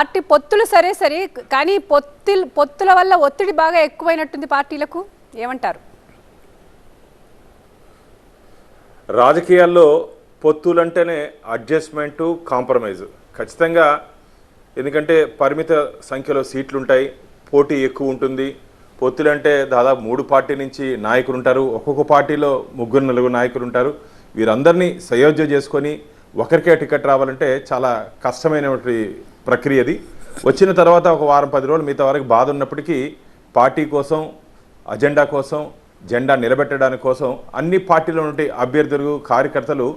Party పొత్తులు సరే సరే, కానీ పొత్తుల వల్ల ఒత్తిడి బాగా ఎక్కువైనట్టుంది పార్టీలకు, ఏమంటారు? రాజకీయాల్లో పొత్తులంటేనే అడ్జస్ట్మెంటు, కాంప్రమైజు ఖచ్చితంగా. ఎందుకంటే పరిమిత సంఖ్యలో సీట్లు ఉంటాయి, పోటీ ఎక్కువ ఉంటుంది. పొత్తులంటే దాదాపు 3 పార్టీ నుంచి నాయకులు ఉంటారు, ఒక్కొక్క పార్టీలో 3-4 నాయకులు ఉంటారు. వీరందరినీ సంయోజ్యం చేసుకొని ఒకరికే టికెట్ రావాలంటే చాలా కష్టమైనటువంటి ప్రక్రియది. వచ్చిన తర్వాత ఒక వారం 10 రోజులు మిగతా వరకు బాధ ఉన్నప్పటికీ పార్టీ కోసం, అజెండా కోసం, జెండా నిలబెట్టడానికి కోసం అన్ని పార్టీలో నుండి అభ్యర్థులు, కార్యకర్తలు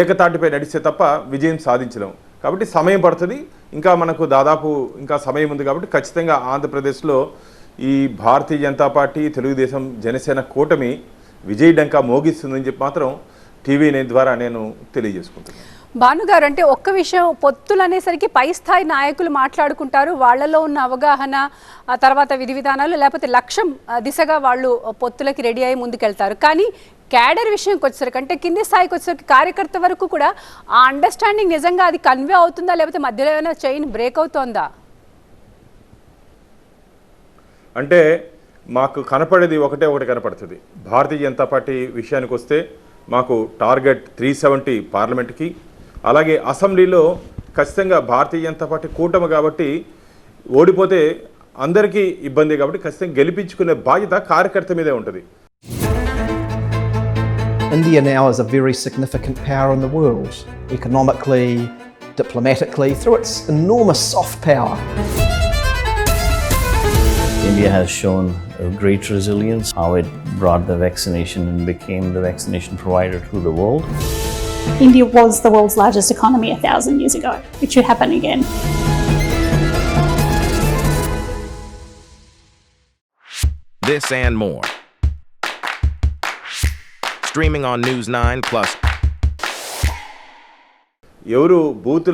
ఏకతాటిపై నడిస్తే తప్ప విజయం సాధించలేం. కాబట్టి సమయం పడుతుంది, ఇంకా మనకు దాదాపు ఇంకా సమయం ఉంది. కాబట్టి ఖచ్చితంగా ఆంధ్రప్రదేశ్లో ఈ భారతీయ జనతా పార్టీ, తెలుగుదేశం, జనసేన కూటమి విజయ్ డంకా మోగిస్తుందని చెప్పి మాత్రం TV9 ద్వారా నేను తెలియజేసుకుంటున్నాను. భానుగారు, అంటే ఒక్క విషయం, పొత్తులు అనేసరికి పై స్థాయి నాయకులు మాట్లాడుకుంటారు, వాళ్ళలో ఉన్న అవగాహన, తర్వాత విధి విధానాలు, లేకపోతే లక్ష్యం దిశగా వాళ్ళు పొత్తులకి రెడీ అయ్యి ముందుకెళ్తారు. కానీ క్యాడర్ విషయంకి వచ్చేసరికి, అంటే కింది స్థాయికి వచ్చేసరికి కార్యకర్త వరకు కూడా ఆ అండర్స్టాండింగ్ నిజంగా అది కన్వే అవుతుందా, లేకపోతే మధ్యలో ఏమైనా చైన్ బ్రేక్ అవుతోందా? అంటే మాకు కనపడేది ఒకటి కనపడుతుంది. భారతీయ జనతా పార్టీ విషయానికి వస్తే మాకు టార్గెట్ 370 పార్లమెంట్కి, అలాగే అసెంబ్లీలో ఖచ్చితంగా భారతీయ జనతా పార్టీ కూటమి కాబట్టి ఓడిపోతే అందరికీ ఇబ్బంది కాబట్టి ఖచ్చితంగా గెలిపించుకునే బాధ్యత కార్యకర్త మీదే ఉంటుంది. India now is a very significant power in the world, economically, diplomatically, through its enormous soft power. India has shown a great resilience, how it brought the vaccination and became the vaccination provider to the world. India was the world's largest economy 1,000 years ago. It should happen again. This and more. Streaming on News 9+. ఎవరు booth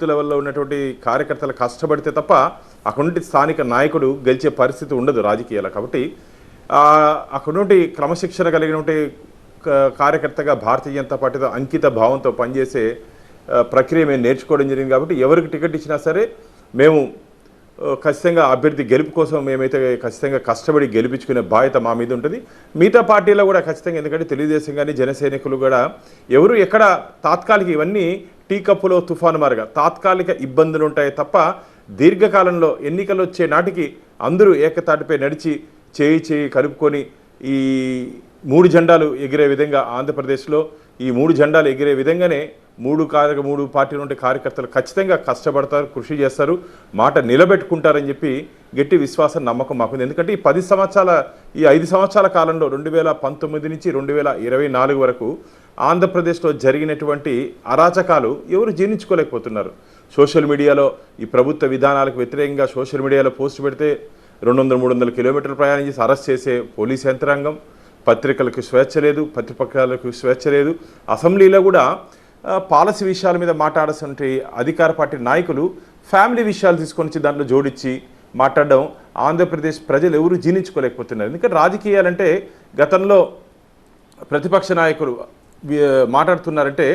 లెవెల్లో ఉన్నటువంటి కార్యకర్తలు కష్టపడితే తప్ప అక్కడ నుండి స్థానిక నాయకుడు గెలిచే పరిస్థితి ఉండదు రాజకీయాలు. కాబట్టి అక్కడ నుండి క్రమశిక్షణ కలిగినటువంటి కార్యకర్తగా భారతీయ జనతా పార్టీతో అంకిత భావంతో పనిచేసే ప్రక్రియ మేము నేర్చుకోవడం జరిగింది. కాబట్టి ఎవరికి టికెట్ ఇచ్చినా సరే మేము ఖచ్చితంగా అభ్యర్థి గెలుపు కోసం మేమైతే ఖచ్చితంగా కష్టపడి గెలిపించుకునే బాధ్యత మా మీద ఉంటుంది. మిగతా పార్టీలో కూడా ఖచ్చితంగా, ఎందుకంటే తెలుగుదేశం కానీ జనసైనికులు కూడా ఎవరు ఎక్కడ తాత్కాలిక, ఇవన్నీ టీ కప్పులో తుఫాను మారగా తాత్కాలిక ఇబ్బందులు ఉంటాయి తప్ప దీర్ఘకాలంలో ఎన్నికలు వచ్చే నాటికి అందరూ ఏకతాటిపై నడిచి చేయి కలుపుకొని ఈ 3 జెండాలు ఎగిరే విధంగా ఆంధ్రప్రదేశ్లో ఈ 3 జెండాలు ఎగిరే విధంగానే 3 పార్టీల నుండి కార్యకర్తలు ఖచ్చితంగా కష్టపడతారు, కృషి చేస్తారు, మాట నిలబెట్టుకుంటారని చెప్పి గట్టి విశ్వాసం, నమ్మకం మాకుంది. ఎందుకంటే ఈ 5 సంవత్సరాల కాలంలో 2019 నుంచి 2024 వరకు ఆంధ్రప్రదేశ్లో జరిగినటువంటి అరాచకాలు ఎవరు జీర్ణించుకోలేకపోతున్నారు. సోషల్ మీడియాలో ఈ ప్రభుత్వ విధానాలకు వ్యతిరేకంగా సోషల్ మీడియాలో పోస్ట్ పెడితే 200-300 కిలోమీటర్లు ప్రయాణం చేసి అరెస్ట్ చేసే పోలీస్ యంత్రాంగం, పత్రికలకు స్వేచ్ఛ లేదు, ప్రతిపక్షాలకు స్వేచ్ఛ లేదు. అసెంబ్లీలో కూడా పాలసీ విషయాల మీద మాట్లాడాల్సిన అధికార పార్టీ నాయకులు ఫ్యామిలీ విషయాలు తీసుకొని వచ్చి దాంట్లో జోడించి మాట్లాడడం ఆంధ్రప్రదేశ్ ప్రజలు ఎవరు జీర్ణించుకోలేకపోతున్నారు. ఎందుకంటే రాజకీయాలంటే గతంలో ప్రతిపక్ష నాయకులు మాట్లాడుతున్నారంటే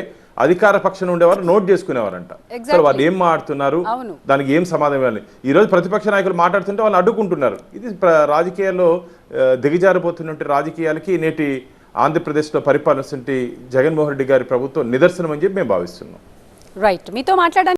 అధికార పక్షం ఉండేవారు నోట్ చేసుకునేవారంట. అసలు వాళ్ళు ఏం మాట్లాడుతున్నారు, దానికి ఏం సమాధానం ఇవ్వాలి. ఈరోజు ప్రతిపక్ష నాయకులు మాట్లాడుతుంటే వాళ్ళు అడ్డుకుంటున్నారు. ఇది రాజకీయాల్లో దిగజారిపోతున్నటువంటి రాజకీయాలకి నేటి ఆంధ్రప్రదేశ్లో పరిపాలిస్తున్న జగన్మోహన్ రెడ్డి గారి ప్రభుత్వం నిదర్శనం అని చెప్పి మేము భావిస్తున్నాం. రైట్, మీతో మాట్లాడడానికి